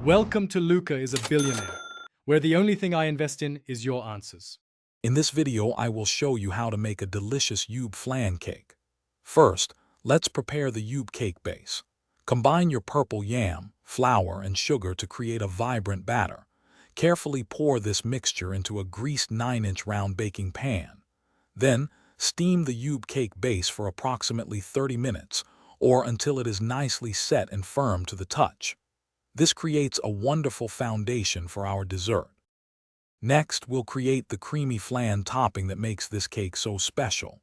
Welcome to Luca is a Billionaire, where the only thing I invest in is your answers. In this video, I will show you how to make a delicious Ube Flan cake. First, let's prepare the Ube cake base. Combine your purple yam, flour, and sugar to create a vibrant batter. Carefully pour this mixture into a greased 9-inch round baking pan. Then, steam the Ube cake base for approximately 30 minutes, or until it is nicely set and firm to the touch. This creates a wonderful foundation for our dessert. Next, we'll create the creamy flan topping that makes this cake so special.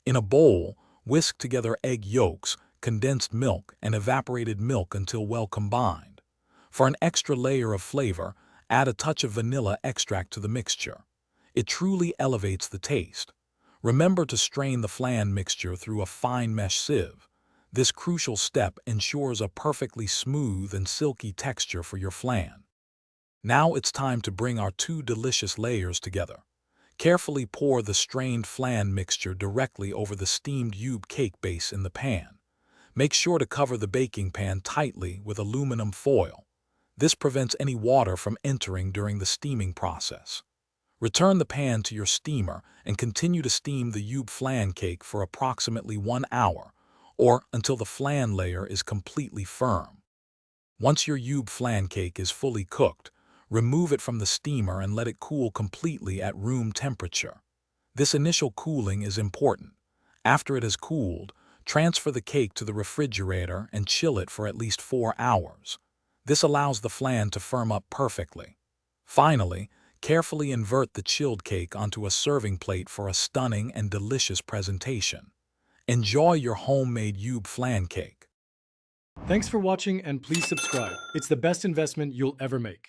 In a bowl, whisk together egg yolks, condensed milk, and evaporated milk until well combined. For an extra layer of flavor, add a touch of vanilla extract to the mixture. It truly elevates the taste. Remember to strain the flan mixture through a fine mesh sieve. This crucial step ensures a perfectly smooth and silky texture for your flan. Now it's time to bring our two delicious layers together. Carefully pour the strained flan mixture directly over the steamed Ube cake base in the pan. Make sure to cover the baking pan tightly with aluminum foil. This prevents any water from entering during the steaming process. Return the pan to your steamer and continue to steam the Ube flan cake for approximately 1 hour, or until the flan layer is completely firm. Once your Ube flan cake is fully cooked, remove it from the steamer and let it cool completely at room temperature. This initial cooling is important. After it has cooled, transfer the cake to the refrigerator and chill it for at least 4 hours. This allows the flan to firm up perfectly. Finally, carefully invert the chilled cake onto a serving plate for a stunning and delicious presentation. Enjoy your homemade Ube flan cake. Thanks for watching and please subscribe. It's the best investment you'll ever make.